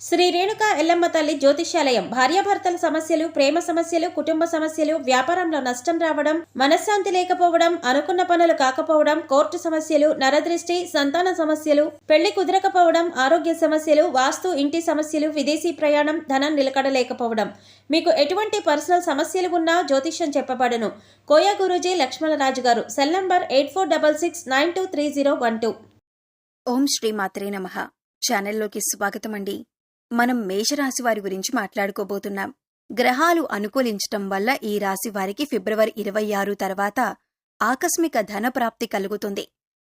శ్రీ రేణుకా ఎల్లమ్మ తల్లి జ్యోతిష్యాలయం భార్యాభర్తల సమస్యలు, ప్రేమ సమస్యలు, కుటుంబ సమస్యలు, వ్యాపారంలో నష్టం రావడం, మనశ్శాంతి లేకపోవడం, అనుకున్న పనులు కాకపోవడం, కోర్టు సమస్యలు, నరదృష్టి, సంతాన సమస్యలు, పెళ్లి కుదరకపోవడం, ఆరోగ్య సమస్యలు, వాస్తు, ఇంటి సమస్యలు, విదేశీ ప్రయాణం, ధనం నిలకడలేకపోవడం, మీకు ఎటువంటి పర్సనల్ సమస్యలు ఉన్నా జ్యోతిష్యం చెప్పబడును. కోయా గురూజీ లక్ష్మణరాజు గారు. Cell number 8466923012. ఓం శ్రీ మాత్రే నమః. ఛానల్లోకి స్వాగతం అండి. మనం మేషరాశి వారి గురించి మాట్లాడుకోబోతున్నాం. గ్రహాలు అనుకూలించటం వల్ల ఈ రాశి వారికి ఫిబ్రవరి 26 తర్వాత ఆకస్మిక ధన ప్రాప్తి కలుగుతుంది.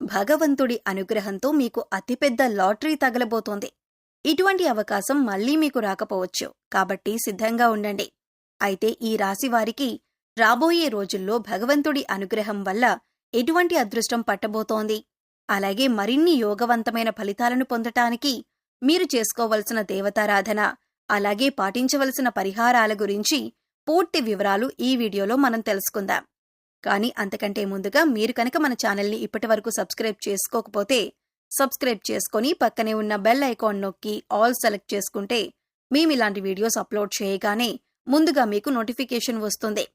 భగవంతుడి అనుగ్రహంతో మీకు అతిపెద్ద లాటరీ తగలబోతోంది. ఇటువంటి అవకాశం మళ్లీ మీకు రాకపోవచ్చు, కాబట్టి సిద్ధంగా ఉండండి. అయితే ఈ రాశి వారికి రాబోయే రోజుల్లో భగవంతుడి అనుగ్రహం వల్ల ఎటువంటి అదృష్టం పట్టబోతోంది, అలాగే మరిన్ని యోగవంతమైన ఫలితాలను పొందటానికి మీరు చేసుకోవలసిన దేవతారాధన, అలాగే పాటించవలసిన పరిహారాల గురించి పూర్తి వివరాలు ఈ వీడియోలో మనం తెలుసుకుందాం. కానీ అంతకంటే ముందుగా మీరు కనుక మన ఛానల్ని ఇప్పటివరకు సబ్స్క్రైబ్ చేసుకోకపోతే సబ్స్క్రైబ్ చేసుకుని పక్కనే ఉన్న బెల్ ఐకాన్ నొక్కి ఆల్ సెలెక్ట్ చేసుకుంటే మేమిలాంటి వీడియోస్ అప్లోడ్ చేయగానే ముందుగా మీకు నోటిఫికేషన్ వస్తుంది.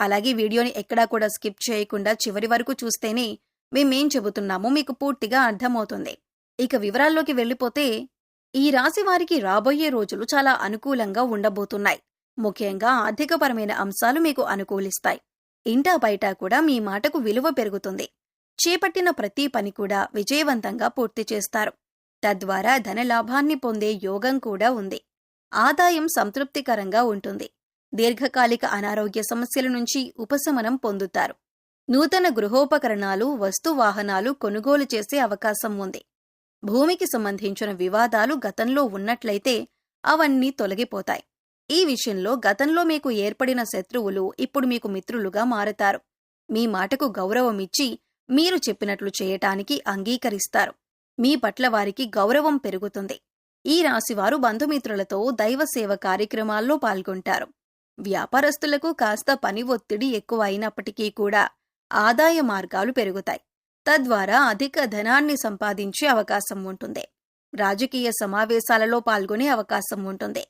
అలాగే వీడియోని ఎక్కడా కూడా స్కిప్ చేయకుండా చివరి వరకు చూస్తేనే మేమేం చెబుతున్నామో మీకు పూర్తిగా అర్థమవుతుంది. ఇక వివరాల్లోకి వెళ్ళిపోతే, ఈ రాశి వారికి రాబోయే రోజులు చాలా అనుకూలంగా ఉండబోతున్నాయి. ముఖ్యంగా ఆర్థికపరమైన అంశాలు మీకు అనుకూలిస్తాయి. ఇంటా బయట కూడా మీ మాటకు విలువ పెరుగుతుంది. చేపట్టిన ప్రతి పని కూడా విజయవంతంగా పూర్తి చేస్తారు. తద్వారా ధనలాభాన్ని పొందే యోగం కూడా ఉంది. ఆదాయం సంతృప్తికరంగా ఉంటుంది. దీర్ఘకాలిక అనారోగ్య సమస్యల నుంచి ఉపశమనం పొందుతారు. నూతన గృహోపకరణాలు, వస్తువాహనాలు కొనుగోలు చేసే అవకాశం ఉంది. భూమికి సంబంధించిన వివాదాలు గతంలో ఉన్నట్లయితే అవన్నీ తొలగిపోతాయి. ఈ విషయంలో గతంలో మీకు ఏర్పడిన శత్రువులు ఇప్పుడు మీకు మిత్రులుగా మారతారు. మీ మాటకు గౌరవమిచ్చి మీరు చెప్పినట్లు చేయటానికి అంగీకరిస్తారు. మీ పట్ల వారికి గౌరవం పెరుగుతుంది. ఈ రాశివారు బంధుమిత్రులతో దైవసేవ కార్యక్రమాల్లో పాల్గొంటారు. వ్యాపారస్తులకు కాస్త పని ఒత్తిడి ఎక్కువ అయినప్పటికీ కూడా ఆదాయ మార్గాలు పెరుగుతాయి. తద్వారా అధిక ధనాన్ని సంపాదించే అవకాశం ఉంటుంది. రాజకీయ సమావేశాలలో పాల్గొనే అవకాశం ఉంటుంది.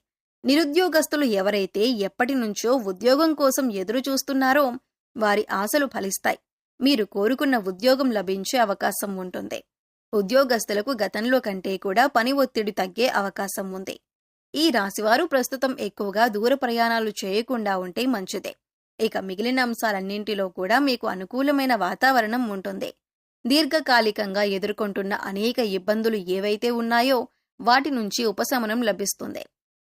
నిరుద్యోగస్తులు ఎవరైతే ఎప్పటినుంచో ఉద్యోగం కోసం ఎదురుచూస్తున్నారో వారి ఆశలు ఫలిస్తాయి. మీరు కోరుకున్న ఉద్యోగం లభించే అవకాశం ఉంటుంది. ఉద్యోగస్తులకు గతంలో కంటే కూడా పని ఒత్తిడి తగ్గే అవకాశం ఉంది. ఈ రాశివారు ప్రస్తుతం ఎక్కువగా దూర ప్రయాణాలు చేయకుండా ఉంటే మంచిదే. ఇక మిగిలిన అంశాలన్నింటిలో కూడా మీకు అనుకూలమైన వాతావరణం ఉంటుంది. దీర్ఘకాలికంగా ఎదుర్కొంటున్న అనేక ఇబ్బందులు ఏవైతే ఉన్నాయో వాటి నుంచి ఉపశమనం లభిస్తుంది.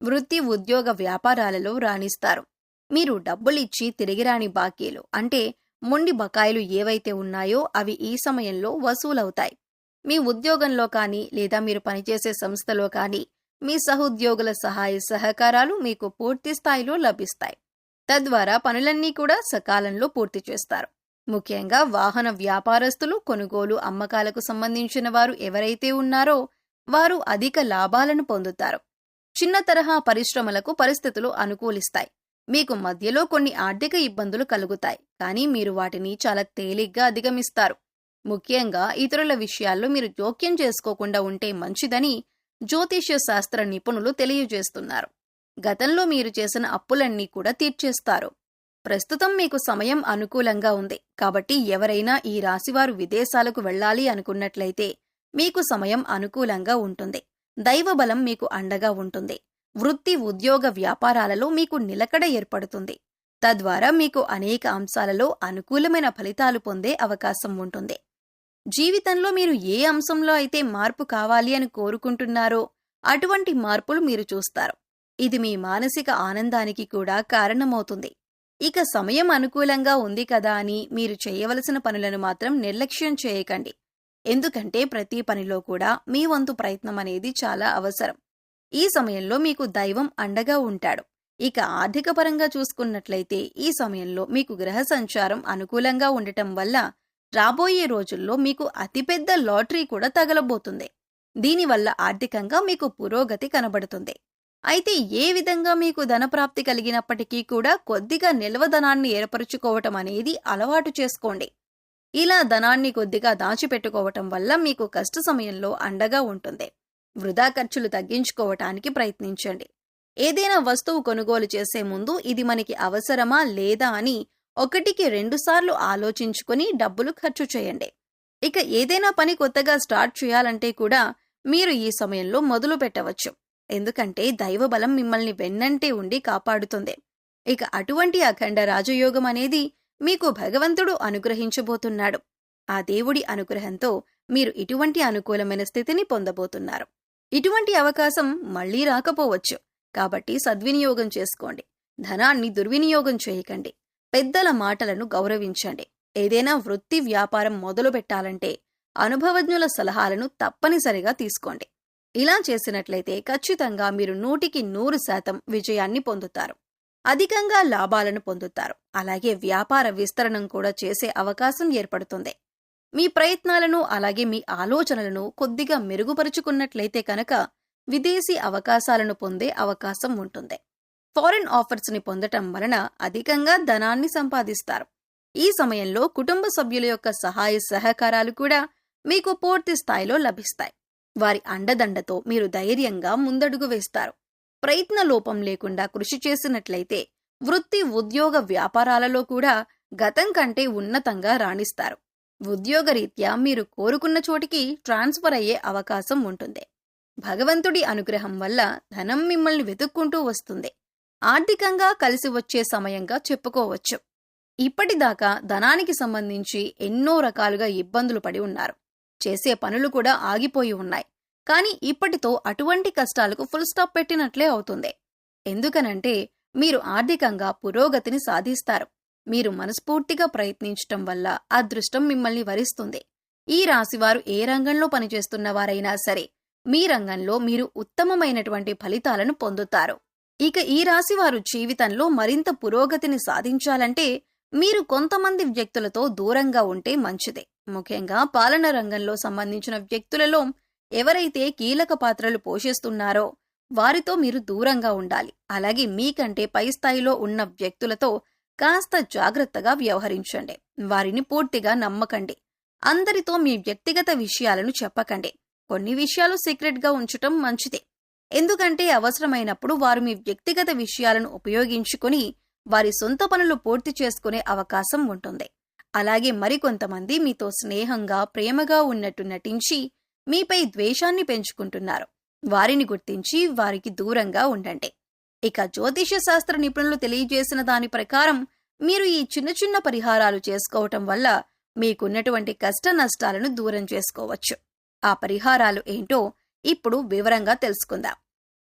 వృత్తి, ఉద్యోగ, వ్యాపారాలలో రాణిస్తారు. మీరు డబ్బులిచ్చి తిరిగిరాని బాకీలు అంటే మొండి బకాయిలు ఏవైతే ఉన్నాయో అవి ఈ సమయంలో వసూలవుతాయి. మీ ఉద్యోగంలో కానీ లేదా మీరు పనిచేసే సంస్థలో కానీ మీ సహోద్యోగుల సహాయ సహకారాలు మీకు పూర్తి స్థాయిలో లభిస్తాయి. తద్వారా పనులన్నీ కూడా సకాలంలో పూర్తి చేస్తారు. ముఖ్యంగా వాహన వ్యాపారస్తులు, కొనుగోలు, అమ్మకాలకు సంబంధించిన వారు ఎవరైతే ఉన్నారో వారు అధిక లాభాలను పొందుతారు. చిన్న తరహా పరిశ్రమలకు పరిస్థితులు అనుకూలిస్తాయి. మీకు మధ్యలో కొన్ని ఆర్థిక ఇబ్బందులు కలుగుతాయి, కానీ మీరు వాటిని చాలా తేలిగ్గా అధిగమిస్తారు. ముఖ్యంగా ఇతరుల విషయాల్లో మీరు జోక్యం చేసుకోకుండా ఉంటే మంచిదని జ్యోతిష్య శాస్త్ర నిపుణులు తెలియజేస్తున్నారు. గతంలో మీరు చేసిన అప్పులన్నీ కూడా తీర్చేస్తారు. ప్రస్తుతం మీకు సమయం అనుకూలంగా ఉంది. కాబట్టి ఎవరైనా ఈ రాశివారు విదేశాలకు వెళ్లాలి అనుకున్నట్లయితే మీకు సమయం అనుకూలంగా ఉంటుంది. దైవబలం మీకు అండగా ఉంటుంది. వృత్తి, ఉద్యోగ, వ్యాపారాలలో మీకు నిలకడ ఏర్పడుతుంది. తద్వారా మీకు అనేక అంశాలలో అనుకూలమైన ఫలితాలు పొందే అవకాశం ఉంటుంది. జీవితంలో మీరు ఏ అంశంలో అయితే మార్పు కావాలి అని కోరుకుంటున్నారో అటువంటి మార్పులు మీరు చూస్తారు. ఇది మీ మానసిక ఆనందానికి కూడా కారణమవుతుంది. ఇక సమయం అనుకూలంగా ఉంది కదా అని మీరు చేయవలసిన పనులను మాత్రం నిర్లక్ష్యం చేయకండి. ఎందుకంటే ప్రతి పనిలో కూడా మీ వంతు ప్రయత్నం అనేది చాలా అవసరం. ఈ సమయంలో మీకు దైవం అండగా ఉంటాడు. ఇక ఆర్థిక పరంగా చూసుకున్నట్లయితే ఈ సమయంలో మీకు గ్రహ సంచారం అనుకూలంగా ఉండటం వల్ల రాబోయే రోజుల్లో మీకు అతిపెద్ద లాటరీ కూడా తగలబోతుంది. దీనివల్ల ఆర్థికంగా మీకు పురోగతి కనబడుతుంది. అయితే ఏ విధంగా మీకు ధనప్రాప్తి కలిగినప్పటికీ కూడా కొద్దిగా నిల్వ ధనాన్ని ఏర్పరుచుకోవటం అనేది అలవాటు చేసుకోండి. ఇలా ధనాన్ని కొద్దిగా దాచిపెట్టుకోవటం వల్ల మీకు కష్ట సమయంలో అండగా ఉంటుంది. వృధా ఖర్చులు తగ్గించుకోవటానికి ప్రయత్నించండి. ఏదైనా వస్తువు కొనుగోలు చేసే ముందు ఇది మనకి అవసరమా లేదా అని 1కి 2 సార్లు ఆలోచించుకొని డబ్బులు ఖర్చు చేయండి. ఇక ఏదైనా పని కొత్తగా స్టార్ట్ చేయాలంటే కూడా మీరు ఈ సమయంలో మొదలు పెట్టవచ్చు. ఎందుకంటే దైవబలం మిమ్మల్ని వెన్నంటే ఉండి కాపాడుతుంది. ఇక అటువంటి అఖండ రాజయోగం అనేది మీకు భగవంతుడు అనుగ్రహించబోతున్నాడు. ఆ దేవుడి అనుగ్రహంతో మీరు ఇటువంటి అనుకూలమైన స్థితిని పొందబోతున్నారు. ఇటువంటి అవకాశం మళ్లీ రాకపోవచ్చు. కాబట్టి సద్వినియోగం చేసుకోండి. ధనాన్ని దుర్వినియోగం చేయకండి. పెద్దల మాటలను గౌరవించండి. ఏదైనా వృత్తి వ్యాపారం మొదలు పెట్టాలంటే అనుభవజ్ఞుల సలహాలను తప్పనిసరిగా తీసుకోండి. ఇలా చేసినట్లయితే ఖచ్చితంగా మీరు 100కి 100% విజయాన్ని పొందుతారు. అధికంగా లాభాలను పొందుతారు. అలాగే వ్యాపార విస్తరణం కూడా చేసే అవకాశం ఏర్పడుతుంది. మీ ప్రయత్నాలను అలాగే మీ ఆలోచనలను కొద్దిగా మెరుగుపరుచుకున్నట్లయితే కనుక విదేశీ అవకాశాలను పొందే అవకాశం ఉంటుంది. ఫారిన్ ఆఫర్స్ ని పొందటం వలన అధికంగా ధనాన్ని సంపాదిస్తారు. ఈ సమయంలో కుటుంబ సభ్యుల యొక్క సహాయ సహకారాలు కూడా మీకు పూర్తి స్థాయిలో లభిస్తాయి. వారి అండదండతో మీరు ధైర్యంగా ముందడుగు వేస్తారు. ప్రయత్న లోపం లేకుండా కృషి చేసినట్లయితే వృత్తి ఉద్యోగ వ్యాపారాలలో కూడా గతం కంటే ఉన్నతంగా రాణిస్తారు. ఉద్యోగరీత్యా మీరు కోరుకున్న చోటికి ట్రాన్స్ఫర్ అయ్యే అవకాశం ఉంటుంది. భగవంతుడి అనుగ్రహం వల్ల ధనం మిమ్మల్ని వెతుక్కుంటూ వస్తుంది. ఆర్థికంగా కలిసి వచ్చే సమయంగా చెప్పుకోవచ్చు. ఇప్పటిదాకా ధనానికి సంబంధించి ఎన్నో రకాలుగా ఇబ్బందులు పడి ఉన్నారు. చేసే పనులు కూడా ఆగిపోయి ఉన్నాయి. కానీ ఇప్పటితో అటువంటి కష్టాలకు ఫుల్ స్టాప్ పెట్టినట్లే అవుతుంది. ఎందుకనంటే మీరు ఆర్థికంగా పురోగతిని సాధిస్తారు. మీరు మనస్ఫూర్తిగా ప్రయత్నించటం వల్ల అదృష్టం మిమ్మల్ని వరిస్తుంది. ఈ రాశివారు ఏ రంగంలో పనిచేస్తున్న వారైనా సరే మీ రంగంలో మీరు ఉత్తమమైనటువంటి ఫలితాలను పొందుతారు. ఇక ఈ రాశివారు జీవితంలో మరింత పురోగతిని సాధించాలంటే మీరు కొంతమంది వ్యక్తులతో దూరంగా ఉంటే మంచిదే. ముఖ్యంగా పాలన రంగంలో సంబంధించిన వ్యక్తులలో ఎవరైతే కీలక పాత్రలు పోషిస్తున్నారో వారితో మీరు దూరంగా ఉండాలి. అలాగే మీకంటే పై స్థాయిలో ఉన్న వ్యక్తులతో కాస్త జాగ్రత్తగా వ్యవహరించండి. వారిని పూర్తిగా నమ్మకండి. అందరితో మీ వ్యక్తిగత విషయాలను చెప్పకండి. కొన్ని విషయాలు సీక్రెట్గా ఉంచటం మంచిదే. ఎందుకంటే అవసరమైనప్పుడు వారు మీ వ్యక్తిగత విషయాలను ఉపయోగించుకుని వారి సొంత పనులు పూర్తి చేసుకునే అవకాశం ఉంటుంది. అలాగే మరికొంతమంది మీతో స్నేహంగా ప్రేమగా ఉన్నట్టు నటించి మీపై ద్వేషాన్ని పెంచుకుంటున్నారు. వారిని గుర్తించి వారికి దూరంగా ఉండండి. ఇక జ్యోతిష శాస్త్ర నిపుణులు తెలియజేసిన దాని ప్రకారం మీరు ఈ చిన్న చిన్న పరిహారాలు చేసుకోవటం వల్ల మీకున్నటువంటి కష్ట నష్టాలను దూరం చేసుకోవచ్చు. ఆ పరిహారాలు ఏంటో ఇప్పుడు వివరంగా తెలుసుకుందాం.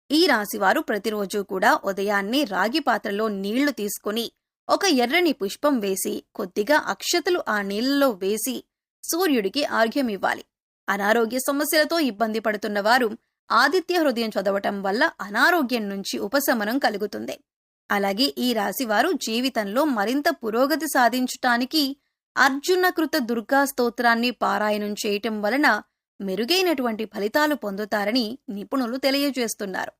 ఈ రాశివారు ప్రతిరోజు కూడా ఉదయాన్నే రాగి పాత్రలో నీళ్లు తీసుకుని ఒక ఎర్రని పుష్పం వేసి కొద్దిగా అక్షతలు ఆ నీళ్లలో వేసి సూర్యుడికి ఆర్ఘ్యమివ్వాలి. అనారోగ్య సమస్యలతో ఇబ్బంది పడుతున్న వారు ఆదిత్య హృదయం చదవటం వల్ల అనారోగ్యం నుంచి ఉపశమనం కలుగుతుంది. అలాగే ఈ రాశివారు జీవితంలో మరింత పురోగతి సాధించటానికి అర్జునకృత దుర్గా స్తోత్రాన్ని పారాయణం చేయటం వలన మెరుగైనటువంటి ఫలితాలు పొందుతారని నిపుణులు తెలియజేస్తున్నారు.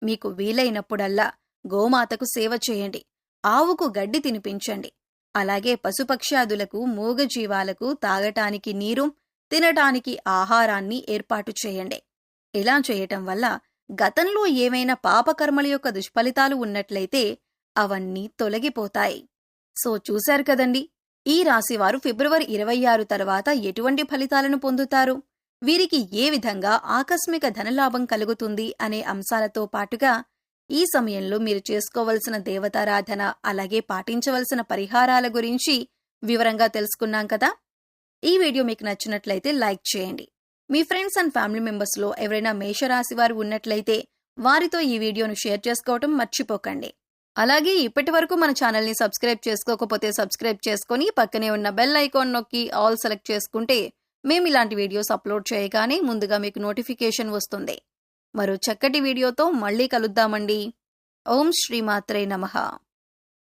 మీకు వీలైనప్పుడల్లా గోమాతకు సేవ చేయండి. ఆవుకు గడ్డి తినిపించండి. అలాగే పశుపక్ష్యాదులకు మూగజీవాలకు తాగటానికి నీరు, తినటానికి ఆహారాన్ని ఏర్పాటు చేయండి. ఇలా చేయటం వల్ల గతంలో ఏమైనా పాపకర్మల యొక్క దుష్ఫలితాలు ఉన్నట్లయితే అవన్నీ తొలగిపోతాయి. సో చూశారు కదండి, ఈ రాశివారు ఫిబ్రవరి 26 తర్వాత ఎటువంటి ఫలితాలను పొందుతారు, వీరికి ఏ విధంగా ఆకస్మిక ధనలాభం కలుగుతుంది అనే అంశాలతో పాటుగా ఈ సమయంలో మీరు చేసుకోవలసిన దేవతారాధన అలాగే పాటించవలసిన పరిహారాల గురించి వివరంగా తెలుసుకున్నాం కదా. ఈ వీడియో మీకు నచ్చినట్లయితే లైక్ చేయండి. మీ ఫ్రెండ్స్ అండ్ ఫ్యామిలీ మెంబర్స్లో ఎవరైనా మేషరాశి వారు ఉన్నట్లయితే వారితో ఈ వీడియోను షేర్ చేసుకోవటం మర్చిపోకండి. అలాగే ఇప్పటి వరకు మన ఛానల్ని సబ్స్క్రైబ్ చేసుకోకపోతే సబ్స్క్రైబ్ చేసుకుని పక్కనే ఉన్న బెల్ ఐకాన్ నొక్కి ఆల్ సెలెక్ట్ చేసుకుంటే మేము ఇలాంటి వీడియోస్ అప్లోడ్ చేయగానే ముందుగా మీకు నోటిఫికేషన్ వస్తుంది. మరో చక్కటి వీడియోతో మళ్ళీ కలుద్దామండి. ఓం శ్రీమాత్రే నమః.